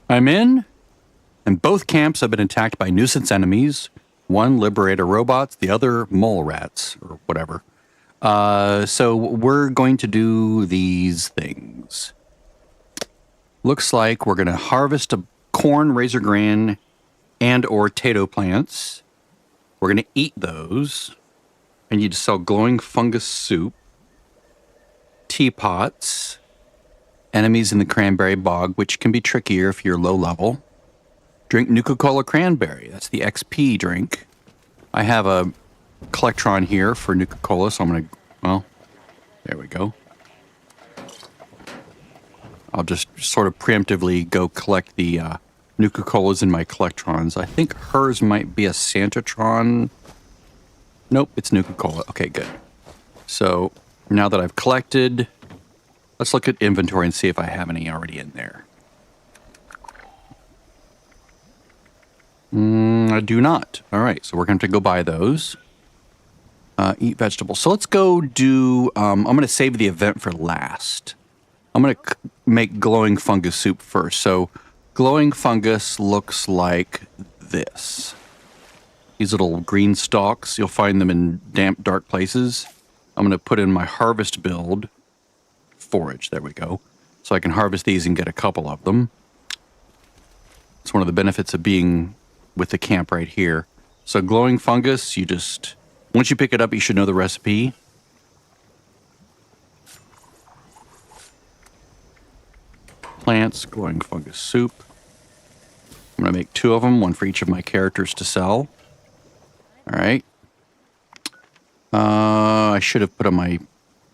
I'm in, and both camps have been attacked by nuisance enemies. One liberator robots, the other mole rats, or whatever. So we're going to do these things. Looks like we're going to harvest a corn, razor grain, and or tato plants. We're going to eat those. I need to sell glowing fungus soup, teapots, enemies in the cranberry bog, which can be trickier if you're low level. Drink Nuka-Cola Cranberry. That's the XP drink. I have a Collectron here for Nuka-Cola, so I'm going to, well, there we go. I'll just sort of preemptively go collect the Nuka-Colas in my Collectrons. I think hers might be a Santatron. Nope, it's Nuka-Cola. Okay, good. So now that I've collected, let's look at inventory and see if I have any already in there. I do not. All right, so we're going to have to go buy those. Eat vegetables. So let's go do, I'm going to save the event for last. I'm going to make glowing fungus soup first. So glowing fungus looks like this. These little green stalks, you'll find them in damp, dark places. I'm going to put in my harvest build, forage, there we go. So I can harvest these and get a couple of them. It's one of the benefits of being with the camp right here. So glowing fungus, you just, once you pick it up, you should know the recipe. Plants, glowing fungus soup. I'm going to make 2 of them, 1 for each of my characters to sell. All right. I should have put on my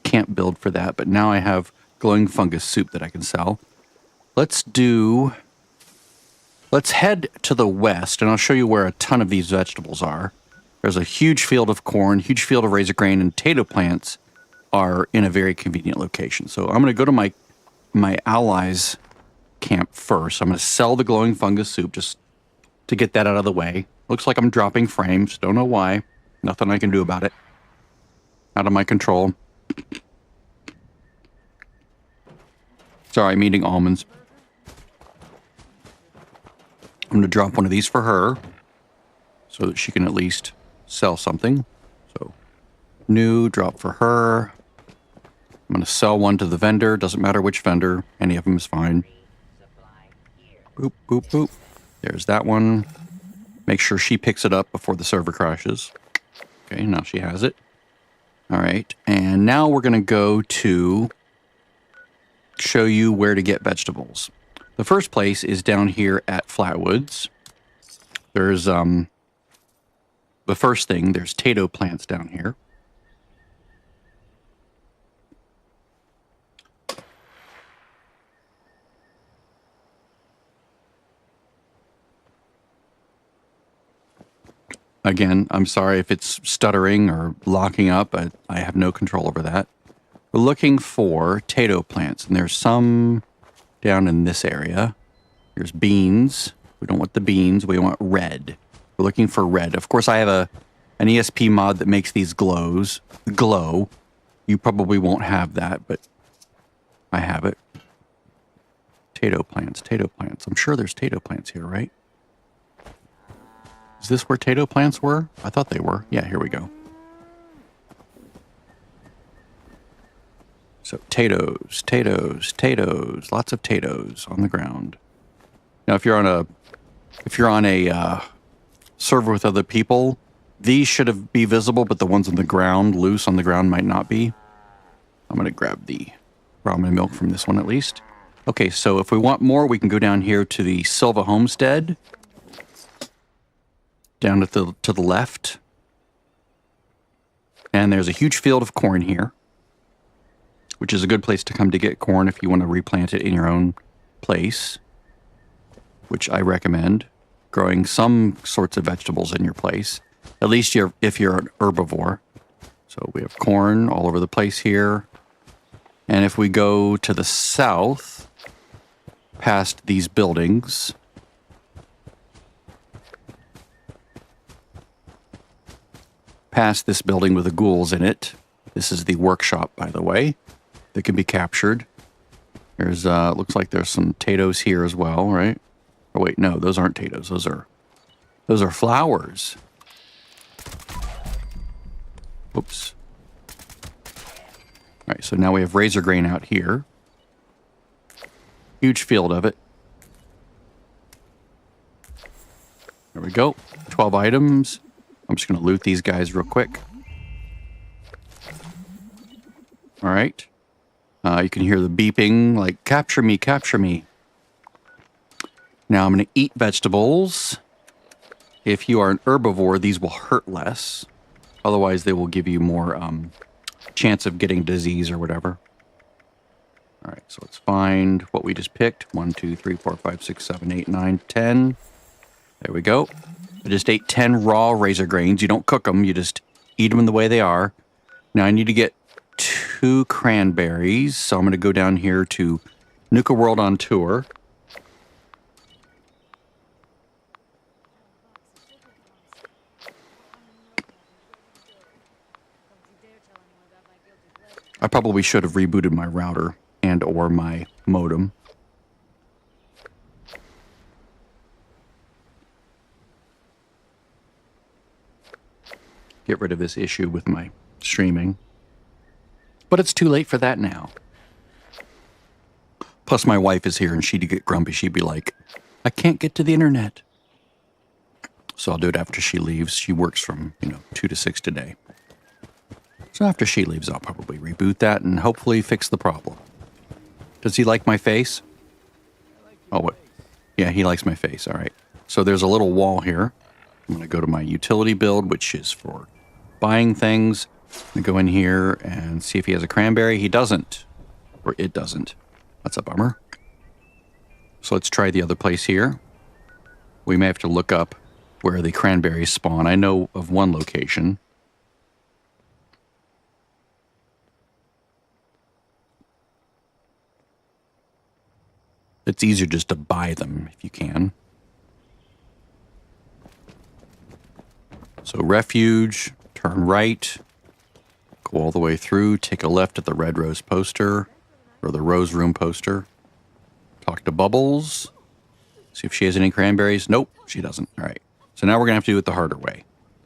camp build for that, but now I have glowing fungus soup that I can sell. Let's head to the west, and I'll show you where a ton of these vegetables are. There's a huge field of corn, huge field of razor grain, and tato plants are in a very convenient location. So I'm going to go to my allies' camp first. I'm going to sell the glowing fungus soup just to get that out of the way. Looks like I'm dropping frames. Don't know why. Nothing I can do about it. Out of my control. Sorry, I'm eating almonds. I'm going to drop one of these for her so that she can at least sell something. So, new, drop for her. I'm going to sell one to the vendor. Doesn't matter which vendor. Any of them is fine. Boop, boop, boop. There's that one. Make sure she picks it up before the server crashes. Okay, now she has it. All right, and now we're going to go to show you where to get vegetables. The first place is down here at Flatwoods. There's, the first thing, there's tato plants down here. Again, I'm sorry if it's stuttering or locking up. I have no control over that. We're looking for tato plants, and there's some down in this area. There's beans. We don't want the beans. We want red. We're looking for red. Of course, I have an ESP mod that makes these glow. You probably won't have that, but I have it. Tato plants, tato plants. I'm sure there's tato plants here, right? Is this where tato plants were? I thought they were. Yeah, here we go. So potatoes, potatoes, potatoes, lots of potatoes on the ground. Now, if you're on a server with other people, these should be visible, but the ones on the ground, loose on the ground, might not be. I'm going to grab the ramen milk from this one at least. Okay, so if we want more, we can go down here to the Silva Homestead. Down to the left. And there's a huge field of corn here, which is a good place to come to get corn if you want to replant it in your own place, which I recommend. Growing some sorts of vegetables in your place, at least if you're an herbivore. So we have corn all over the place here. And if we go to the south, past these buildings, past this building with the ghouls in it. This is the workshop, by the way, that can be captured. There's, looks like there's some potatoes here as well, right? Oh wait, no, those aren't potatoes. Those are flowers. Oops. All right, so now we have razor grain out here. Huge field of it. There we go. 12 items. I'm just going to loot these guys real quick. All right. You can hear the beeping, like, capture me, capture me. Now I'm going to eat vegetables. If you are an herbivore, these will hurt less. Otherwise, they will give you more chance of getting disease or whatever. All right, so let's find what we just picked. 1, 2, 3, 4, 5, 6, 7, 8, 9, 10. There we go. I just ate 10 raw razor grains. You don't cook them. You just eat them the way they are. Now I need to get 2 cranberries. So I'm going to go down here to Nuka World on Tour. I probably should have rebooted my router and or my modem. Get rid of this issue with my streaming. But it's too late for that now. Plus my wife is here and she'd get grumpy. She'd be like, I can't get to the internet. So I'll do it after she leaves. She works from, 2 to 6 today. So after she leaves, I'll probably reboot that and hopefully fix the problem. Does he like my face? Oh, what? Yeah, he likes my face. All right. So there's a little wall here. I'm going to go to my utility build, which is for buying things. I'm going to go in here and see if he has a cranberry. He doesn't. Or it doesn't. That's a bummer. So let's try the other place here. We may have to look up where the cranberries spawn. I know of one location. It's easier just to buy them if you can. So refuge, turn right, go all the way through, take a left at the red rose poster, or the rose room poster. Talk to Bubbles. See if she has any cranberries. Nope, she doesn't. All right. So now we're going to have to do it the harder way.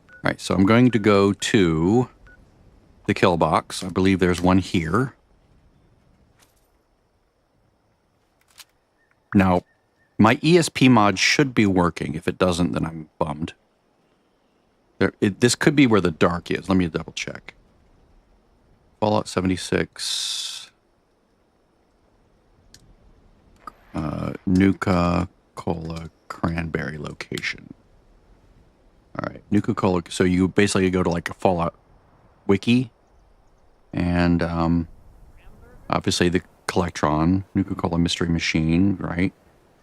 All right, so I'm going to go to the kill box. I believe there's one here. Now, my ESP mod should be working. If it doesn't, then I'm bummed. This could be where the dark is. Let me double check. Fallout 76. Nuka-Cola cranberry location. All right, Nuka-Cola. So you basically go to like a Fallout wiki. And obviously the Collectron, Nuka-Cola Mystery Machine, right?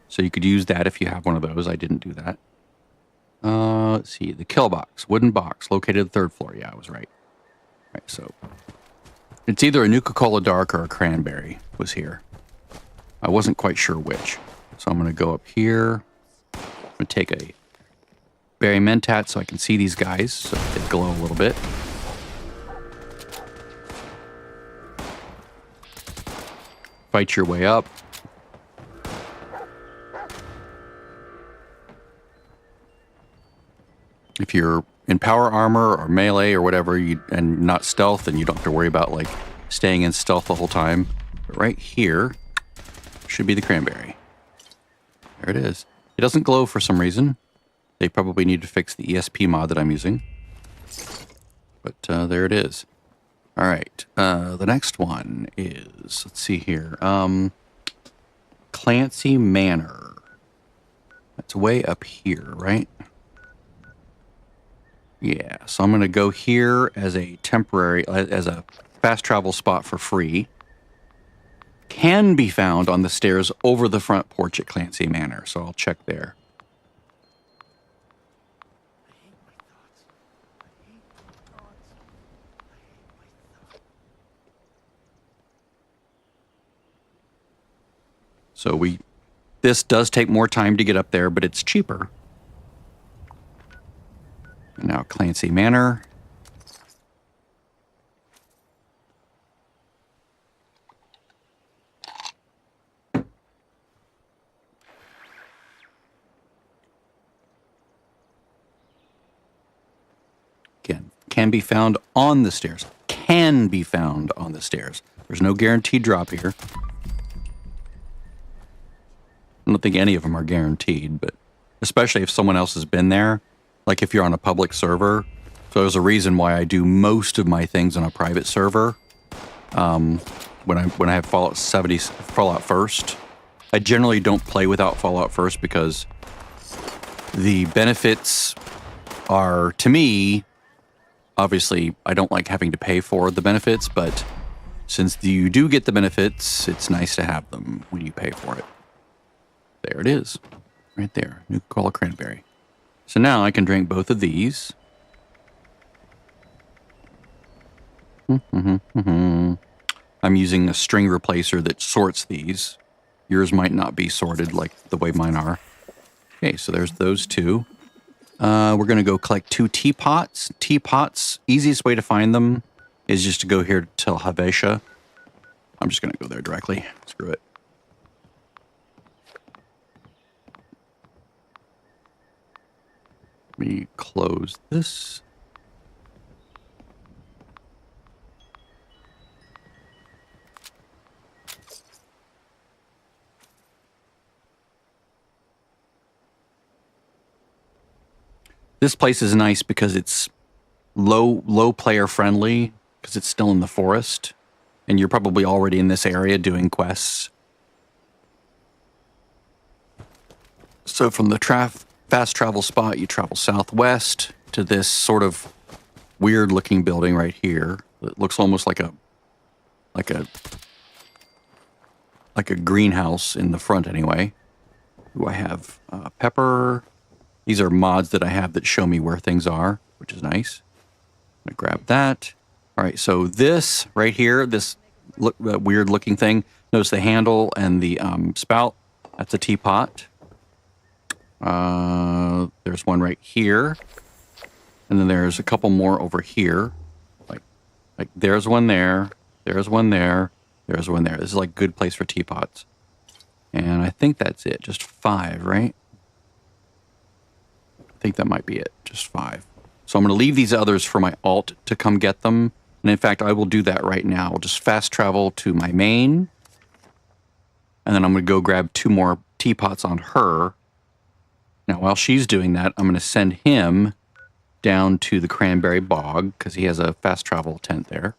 So you could use that if you have one of those. I didn't do that. Let's see, the kill box, wooden box, located at the 3rd floor. Yeah, I was right. Right, so it's either a Nuka-Cola Dark or a cranberry was here. I wasn't quite sure which. So I'm going to go up here. I'm going to take a berry mentat so I can see these guys so they glow a little bit. Fight your way up. If you're in power armor or melee or whatever, and not stealth, then you don't have to worry about like staying in stealth the whole time. But right here should be the cranberry. There it is. It doesn't glow for some reason. They probably need to fix the ESP mod that I'm using. But there it is. All right. The next one is, let's see here. Clancy Manor. That's way up here, right? Yeah, so I'm going to go here as a temporary, as a fast travel spot for free. Can be found on the stairs over the front porch at Clancy Manor, so I'll check there. So this does take more time to get up there, but it's cheaper. And now Clancy Manor. can be found on the stairs. Can be found on the stairs. There's no guaranteed drop here. I don't think any of them are guaranteed, but especially if someone else has been there, like if you're on a public server. So there's a reason why I do most of my things on a private server. When I have Fallout First, I generally don't play without Fallout First because the benefits are, to me, obviously I don't like having to pay for the benefits, but since you do get the benefits, it's nice to have them when you pay for it. There it is, right there, Nuka-Cola Cranberry. So now I can drink both of these. I'm using a string replacer that sorts these. Yours might not be sorted like the way mine are. Okay, so there's those two. We're going to go collect 2 teapots. Teapots, easiest way to find them is just to go here to Havesha. I'm just going to go there directly. Screw it. Let me close this. This place is nice because it's low player friendly because it's still in the forest and you're probably already in this area doing quests. So from the fast travel spot, you travel southwest to this sort of weird looking building right here. It looks almost like a greenhouse in the front anyway. Do I have pepper? These are mods that I have that show me where things are, which is nice. I'm going to grab that. All right, so this right here, this weird looking thing, notice the handle and the spout. That's a teapot. There's one right here. And then there's a couple more over here. Like there's one there, there's one there, there's one there. This is like a good place for teapots. And I think that's it, just 5, right? I think that might be it, just 5. So I'm going to leave these others for my alt to come get them. And in fact, I will do that right now. I'll just fast travel to my main. And then I'm going to go grab 2 more teapots on her. Now, while she's doing that, I'm going to send him down to the Cranberry Bog because he has a fast travel tent there,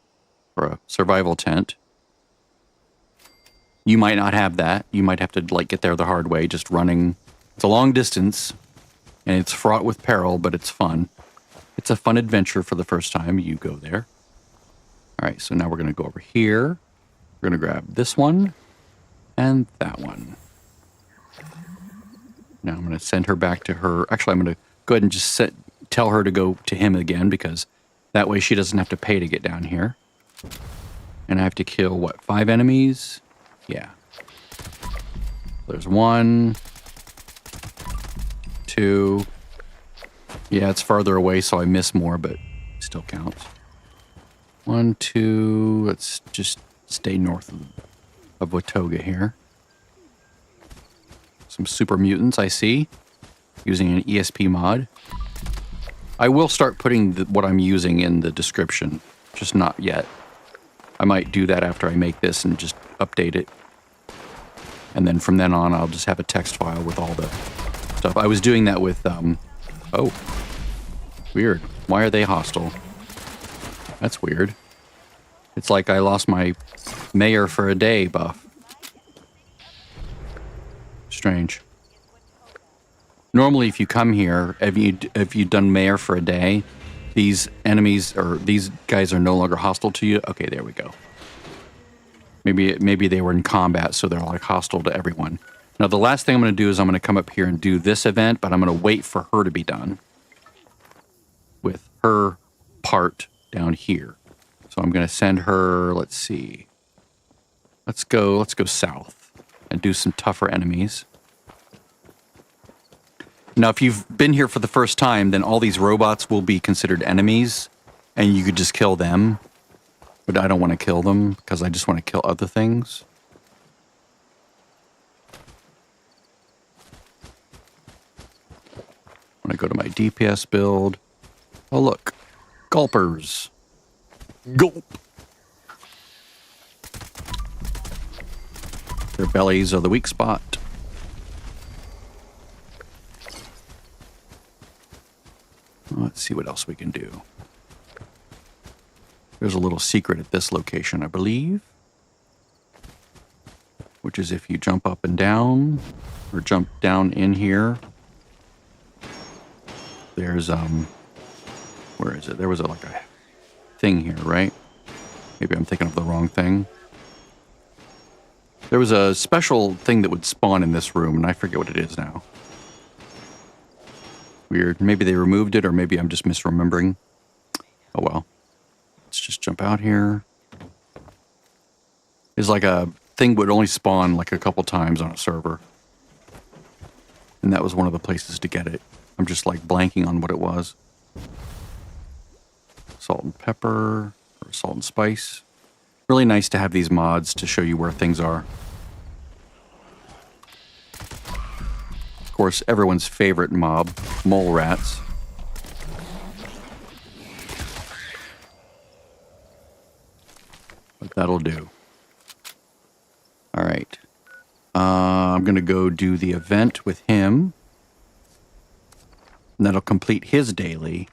or a survival tent. You might not have that. You might have to like get there the hard way, just running. It's a long distance. And it's fraught with peril, but it's fun. It's a fun adventure for the first time you go there. All right, so now we're going to go over here. We're going to grab this one and that one. Now I'm going to send her back to her. Actually, I'm going to go ahead and just tell her to go to him again because that way she doesn't have to pay to get down here. And I have to kill, what, 5 enemies? Yeah. There's 1... 2. Yeah, it's farther away, so I miss more, but it still counts. 1, 2. Let's just stay north of Watoga here. Some super mutants I see, using an ESP mod. I will start putting what I'm using in the description, just not yet. I might do that after I make this and just update it. And then from then on, I'll just have a text file with all the stuff. I was doing that with, oh, weird. Why are they hostile? That's weird. It's like I lost my mayor for a day buff. Strange. Normally, if you come here, if you've done mayor for a day, these enemies or these guys are no longer hostile to you. Okay, there we go. Maybe they were in combat, so they're like hostile to everyone. Now, the last thing I'm going to do is I'm going to come up here and do this event, but I'm going to wait for her to be done with her part down here. So I'm going to send her, let's see. Let's go south and do some tougher enemies. Now, if you've been here for the first time, then all these robots will be considered enemies, and you could just kill them. But I don't want to kill them, because I just want to kill other things. When I go to my DPS build, oh look, Gulpers. Gulp. Their bellies are the weak spot. Let's see what else we can do. There's a little secret at this location, I believe. Which is if you jump up and down, or jump down in here, there's, where is it? There was like a thing here, right? Maybe I'm thinking of the wrong thing. There was a special thing that would spawn in this room, and I forget what it is now. Weird. Maybe they removed it, or maybe I'm just misremembering. Oh well. Let's just jump out here. It's like a thing would only spawn like a couple times on a server. And that was one of the places to get it. I'm just like blanking on what it was. Salt and pepper, or salt and spice. Really nice to have these mods to show you where things are. Of course, everyone's favorite mob, mole rats. But that'll do. All right. I'm going to go do the event with him. And that'll complete his daily.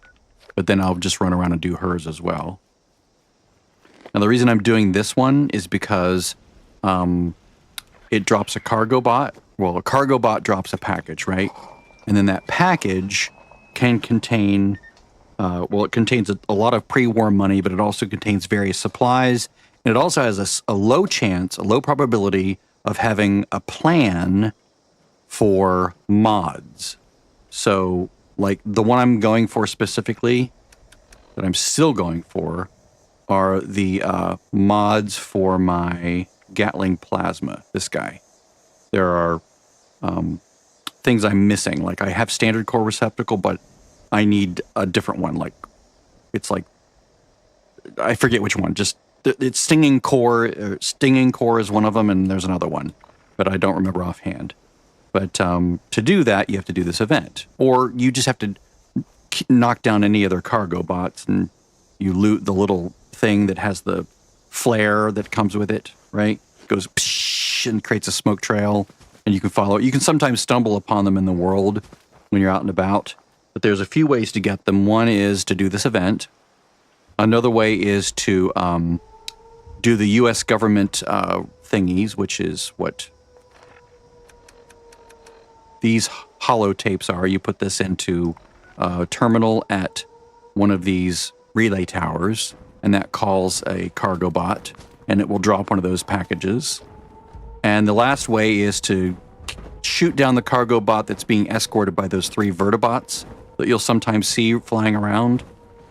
But then I'll just run around and do hers as well. Now, the reason I'm doing this one is because it drops a cargo bot. Well, a cargo bot drops a package, right? And then that package can contain, well, it contains a lot of pre-war money, but it also contains various supplies. And it also has a low chance, a low probability of having a plan for mods. So, like, the one I'm going for specifically, that I'm still going for, are the mods for my Gatling plasma, this guy. There are things I'm missing. Like, I have standard core receptacle, but I need a different one. Like, it's like, I forget which one. Just, it's stinging core. Stinging core is one of them, and there's another one, but I don't remember offhand. But to do that, you have to do this event. Or you just have to knock down any other cargo bots, and you loot the little thing that has the flare that comes with it, right? It goes psh and creates a smoke trail, and you can follow it. You can sometimes stumble upon them in the world when you're out and about, but there's a few ways to get them. One is to do this event. Another way is to do the U.S. government thingies, which is what these holotapes are. You put this into a terminal at one of these relay towers, and that calls a cargo bot, and it will drop one of those packages. And the last way is to shoot down the cargo bot that's being escorted by those 3 vertibots that you'll sometimes see flying around.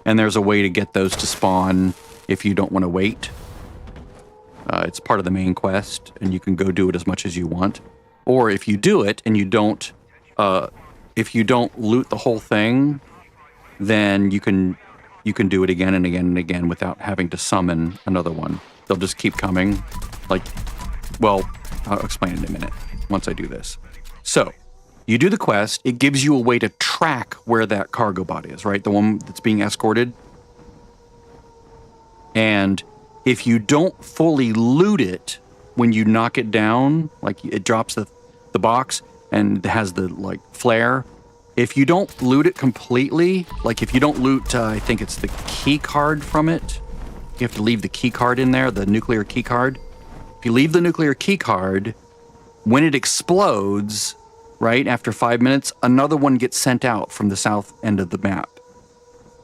And there's a way to get those to spawn if you don't want to wait. It's part of the main quest, and you can go do it as much as you want. Or if you do it and you don't loot the whole thing, then you can do it again and again and again without having to summon another one. They'll just keep coming. Like, well, I'll explain in a minute once I do this. So, you do the quest. It gives you a way to track where that cargo bot is, right? The one that's being escorted. And if you don't fully loot it when you knock it down, like it drops the box and it has the like flare. If you don't loot it completely, like if you don't loot, I think it's the key card from it. You have to leave the key card in there, the nuclear key card. If you leave the nuclear key card, when it explodes, right, after 5 minutes, another one gets sent out from the south end of the map.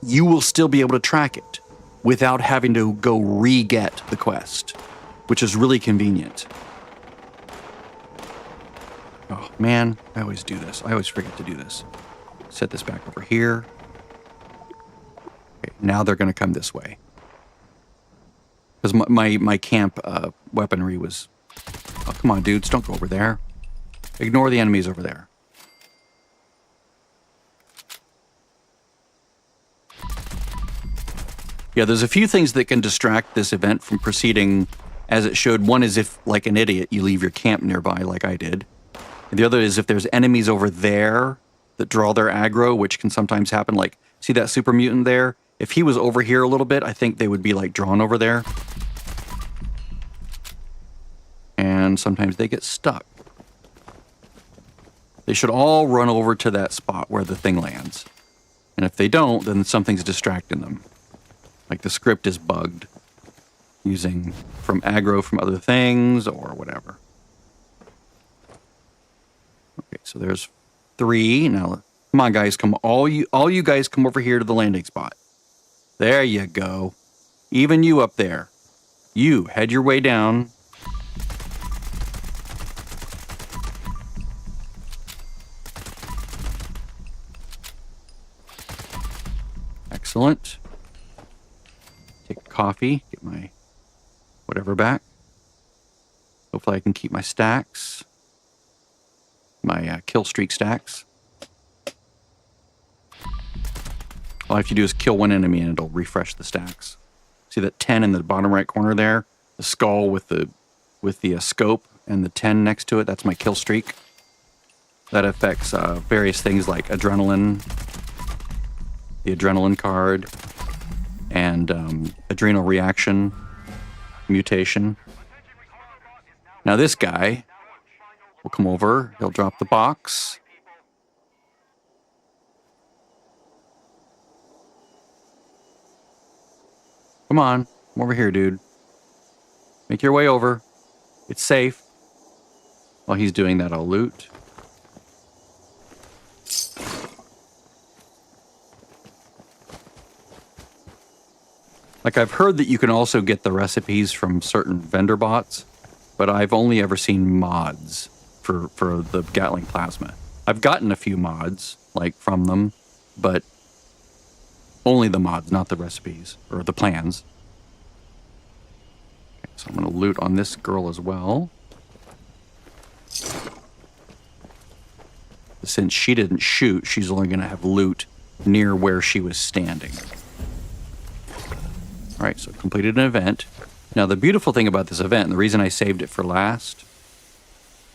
You will still be able to track it without having to go re-get the quest, which is really convenient. Oh, man, I always do this. I always forget to do this. Set this back over here. Okay, now they're going to come this way. Because my camp weaponry was... Oh, come on, dudes, don't go over there. Ignore the enemies over there. Yeah, there's a few things that can distract this event from proceeding as it should. One is if, like an idiot, you leave your camp nearby like I did. And the other is if there's enemies over there that draw their aggro, which can sometimes happen. Like, see that super mutant there? If he was over here a little bit, I think they would be like drawn over there. And sometimes they get stuck. They should all run over to that spot where the thing lands. And if they don't, then something's distracting them. Like the script is bugged using from aggro from other things or whatever. Okay, so there's 3. Now, come on, guys. All you guys come over here to the landing spot. There you go. Even you up there. You, head your way down. Excellent. Take a coffee, get my whatever back. Hopefully I can keep my stacks. My kill streak stacks. All I have to do is kill one enemy and it'll refresh the stacks. See that 10 in the bottom right corner there? The skull with the scope and the 10 next to it, that's my kill streak. That affects various things like adrenaline, the adrenaline card, and adrenal reaction, mutation. Now this guy will come over, he'll drop the box. Come on, come over here, dude. Make your way over. It's safe. While he's doing that, I'll loot. Like, I've heard that you can also get the recipes from certain vendor bots, but I've only ever seen mods for the Gatling Plasma. I've gotten a few mods, like, from them, but only the mods, not the recipes, or the plans. Okay, so I'm going to loot on this girl as well. Since she didn't shoot, she's only going to have loot near where she was standing. All right, so completed an event. Now, the beautiful thing about this event, and the reason I saved it for last...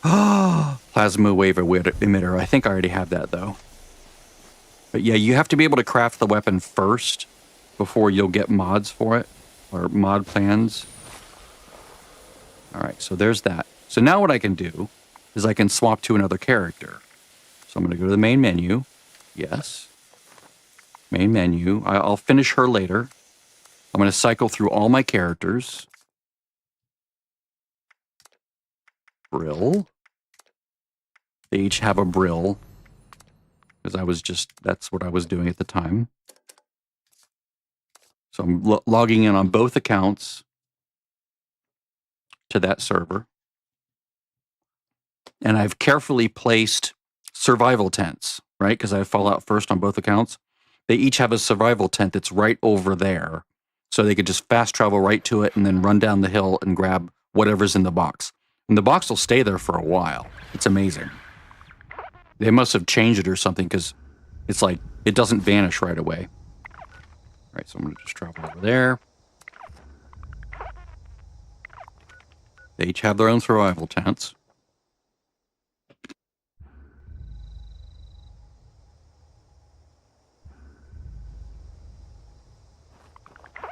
Plasma wave emitter. I think I already have that, though. But yeah, you have to be able to craft the weapon first before you'll get mods for it, or mod plans. All right, so there's that. So now what I can do is I can swap to another character. So I'm going to go to the main menu. Yes. Main menu. I'll finish her later. I'm going to cycle through all my characters. Brill. They each have a brill. Because that's what I was doing at the time. So I'm logging in on both accounts to that server. And I've carefully placed survival tents, right? Because I have Fallout first on both accounts. They each have a survival tent that's right over there. So they could just fast travel right to it and then run down the hill and grab whatever's in the box. And the box will stay there for a while. It's amazing. They must have changed it or something because it's like, it doesn't vanish right away. All right, so I'm going to just travel over there. They each have their own survival tents.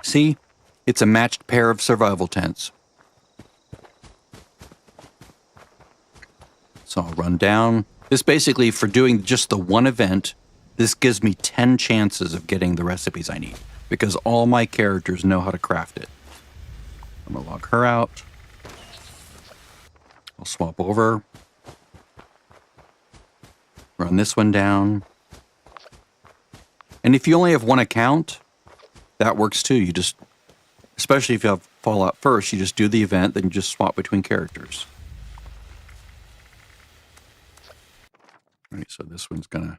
See? It's a matched pair of survival tents. So I'll run down. This basically, for doing just the one event, this gives me 10 chances of getting the recipes I need. Because all my characters know how to craft it. I'm going to log her out. I'll swap over. Run this one down. And if you only have one account, that works too. You just, especially if you have Fallout first, you just do the event, then you just swap between characters. All right, so this one's going to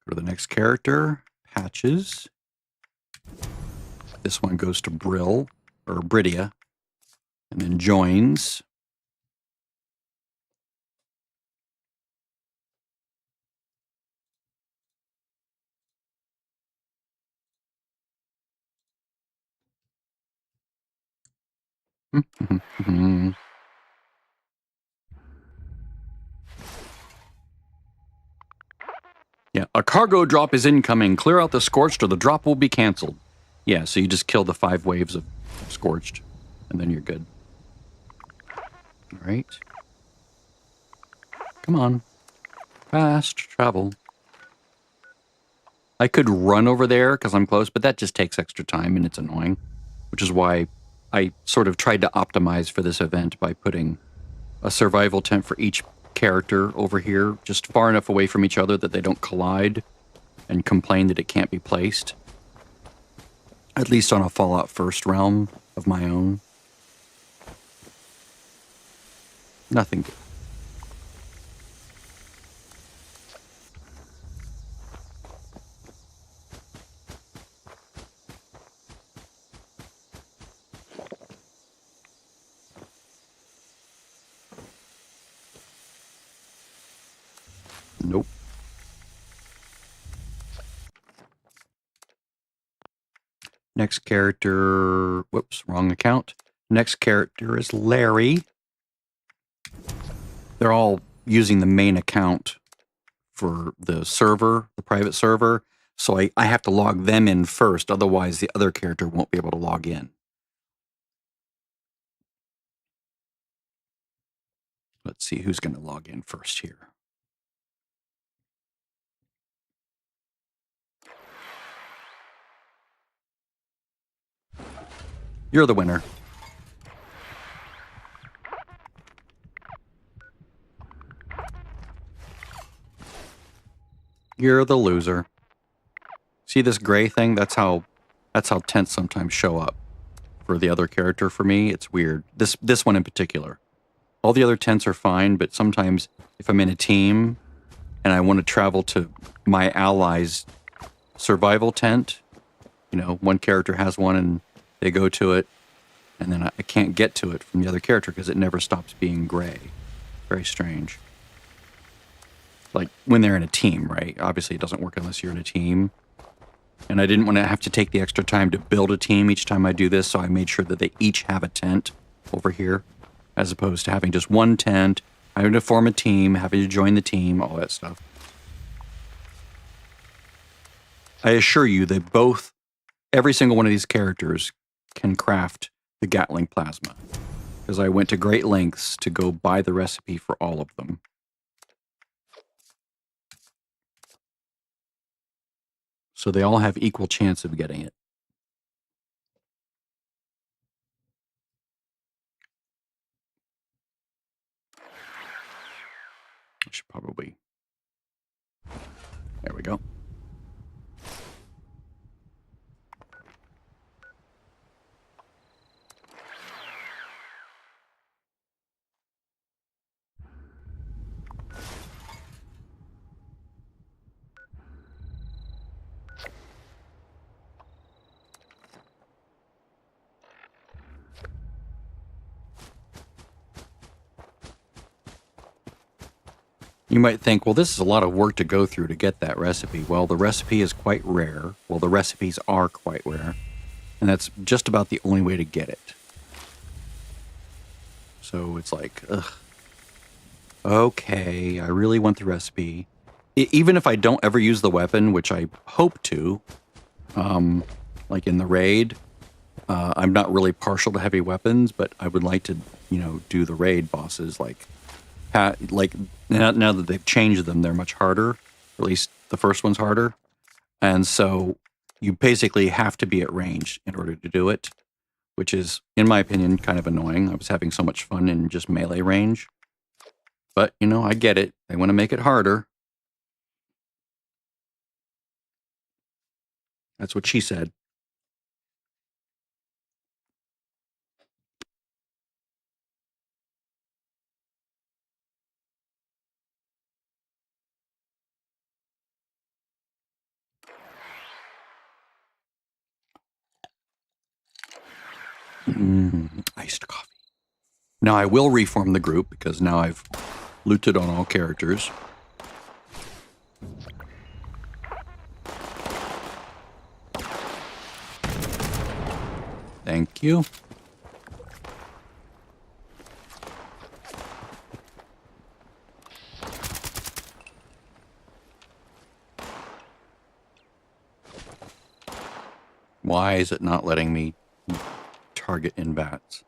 go to the next character. Patches. This one goes to Brill, or Bridia, and then joins. Yeah, a cargo drop is incoming. Clear out the scorched or the drop will be canceled. Yeah, so you just kill the 5 waves of Scorched, and then you're good. All right. Come on. Fast travel. I could run over there because I'm close, but that just takes extra time and it's annoying, which is why I sort of tried to optimize for this event by putting a survival tent for each character over here, just far enough away from each other that they don't collide and complain that it can't be placed. At least on a Fallout First realm of my own. Nothing good. Nope. Next character, whoops, wrong account. Next character is Larry. They're all using the main account for the server, the private server. So I have to log them in first. Otherwise, the other character won't be able to log in. Let's see who's going to log in first here. You're the winner. You're the loser. See this gray thing? That's how tents sometimes show up for the other character for me. It's weird. This one in particular. All the other tents are fine, but sometimes if I'm in a team and I want to travel to my allies' survival tent, you know, one character has one and they go to it, and then I can't get to it from the other character because it never stops being gray. Very strange. Like when they're in a team, right? Obviously it doesn't work unless you're in a team. And I didn't want to have to take the extra time to build a team each time I do this, so I made sure that they each have a tent over here, as opposed to having just one tent, having to form a team, having to join the team, all that stuff. I assure you that every single one of these characters can craft the Gatling plasma, because I went to great lengths to go buy the recipe for all of them. So they all have equal chance of getting it. I should probably... There we go. You might think, well, this is a lot of work to go through to get that recipe. Well, the recipe is quite rare. Well, the recipes are quite rare. And that's just about the only way to get it. So it's like, ugh. Okay, I really want the recipe. Even if I don't ever use the weapon, which I hope to, like in the raid, I'm not really partial to heavy weapons, but I would like to, do the raid bosses. Like now that they've changed them, they're much harder. Or at least the first one's harder. And so you basically have to be at range in order to do it, which is, in my opinion, kind of annoying. I was having so much fun in just melee range. But, I get it. They want to make it harder. That's what she said. Iced coffee. Now I will reform the group because now I've looted on all characters. Thank you. Why is it not letting me target invats?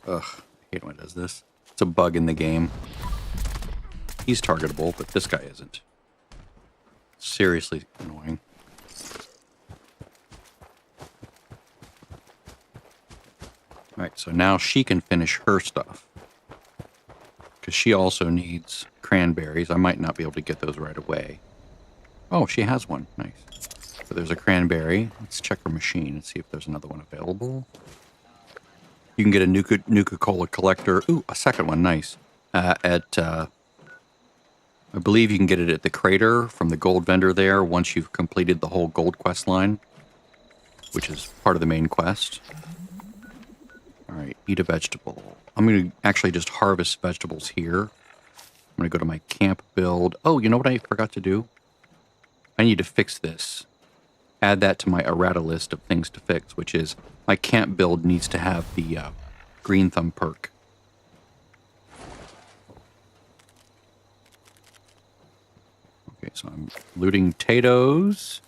Ugh, I hate when it does this. It's a bug in the game. He's targetable, but this guy isn't. Seriously annoying. Alright, so now she can finish her stuff. Because she also needs cranberries. I might not be able to get those right away. Oh, she has one. Nice. So there's a cranberry. Let's check her machine and see if there's another one available. You can get a Nuka-Cola collector. Ooh, a second one. Nice. I believe you can get it at the crater from the gold vendor there once you've completed the whole gold quest line, which is part of the main quest. All right, eat a vegetable. I'm going to actually just harvest vegetables here. I'm going to go to my camp build. Oh, you know what I forgot to do? I need to fix this. Add that to my errata list of things to fix, which is my camp build needs to have the green thumb perk. Okay, so I'm looting potatoes,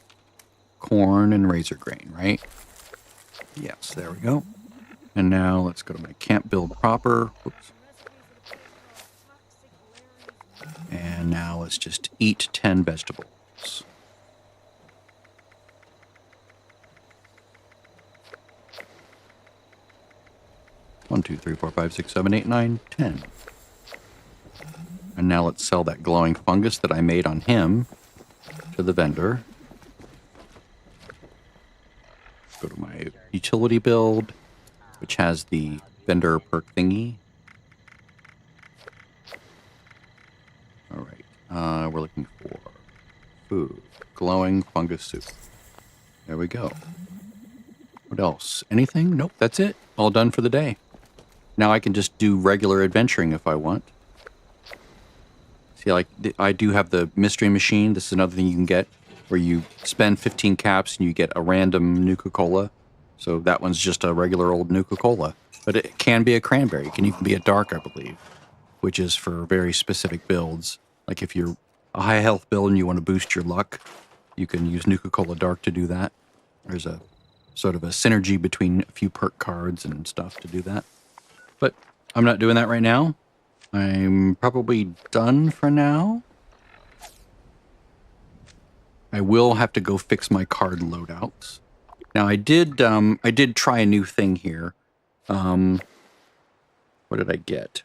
corn, and razor grain, right? Yes, there we go. And now let's go to my camp build proper. Oops. And now let's just eat 10 vegetables. One, two, three, four, five, six, 7, 8, 9, 10. And now let's sell that glowing fungus that I made on him to the vendor. Go to my utility build, which has the vendor perk thingy. All right, we're looking for food. Glowing fungus soup. There we go. What else? Anything? Nope, that's it. All done for the day. Now I can just do regular adventuring if I want. See, like, I do have the mystery machine. This is another thing you can get where you spend 15 caps and you get a random Nuka-Cola. So that one's just a regular old Nuka-Cola. But it can be a cranberry. It can even be a dark, I believe, which is for very specific builds. Like if you're a high health build and you want to boost your luck, you can use Nuka-Cola Dark to do that. There's a sort of a synergy between a few perk cards and stuff to do that. But I'm not doing that right now. I'm probably done for now. I will have to go fix my card loadouts. Now I did try a new thing here. What did I get?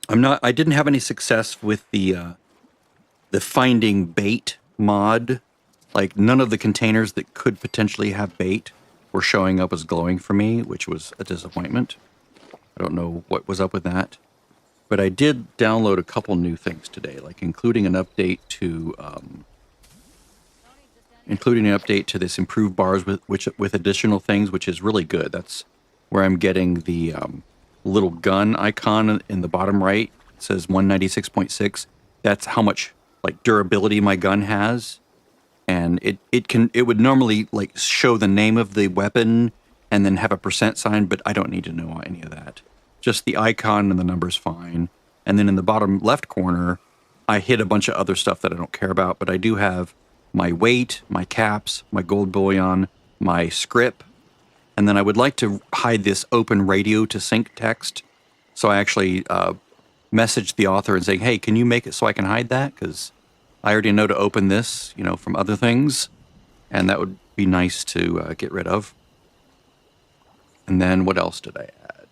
I didn't have any success with the finding bait mod. Like none of the containers that could potentially have bait were showing up as glowing for me, which was a disappointment. I don't know what was up with that. But I did download a couple new things today, like including an update to this improved bars with additional things, which is really good. That's where I'm getting the little gun icon in the bottom right. It says 196.6. That's how much like durability my gun has. And it would normally like show the name of the weapon and then have a % sign, but I don't need to know any of that. Just the icon and the number's fine. And then in the bottom left corner, I hid a bunch of other stuff that I don't care about, but I do have my weight, my caps, my gold bullion, my script, and then I would like to hide this open radio to sync text. So I actually messaged the author and saying, hey, can you make it so I can hide that? Because I already know to open this, you know, from other things, and that would be nice to get rid of. And then what else did I add?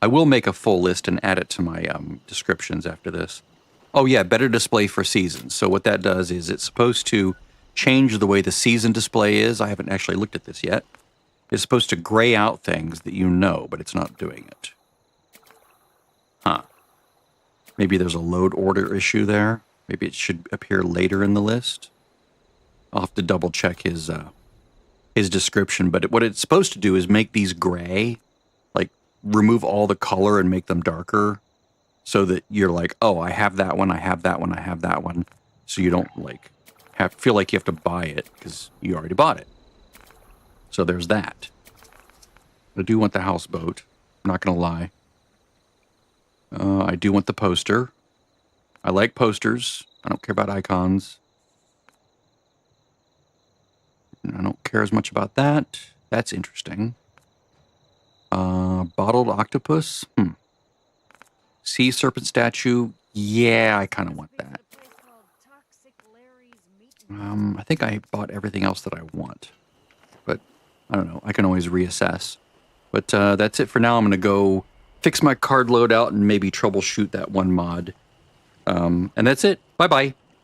I will make a full list and add it to my descriptions after this. Oh yeah, better display for seasons. So what that does is it's supposed to change the way the season display is. I haven't actually looked at this yet. It's supposed to gray out things that you know, but it's not doing it. Huh. Maybe there's a load order issue there. Maybe it should appear later in the list. I'll have to double check his description. But what it's supposed to do is make these gray, like remove all the color and make them darker, so that you're like, oh, I have that one, I have that one, I have that one. So you don't like feel like you have to buy it because you already bought it. So there's that. I do want the houseboat. I'm not gonna lie. I do want the poster. I like posters. I don't care about icons. I don't care as much about that. That's interesting. Bottled octopus. Sea serpent statue. Yeah, I kind of want that. I think I bought everything else that I want. But I don't know. I can always reassess. But that's it for now. I'm going to go fix my card loadout and maybe troubleshoot that one mod. And that's it. Bye-bye.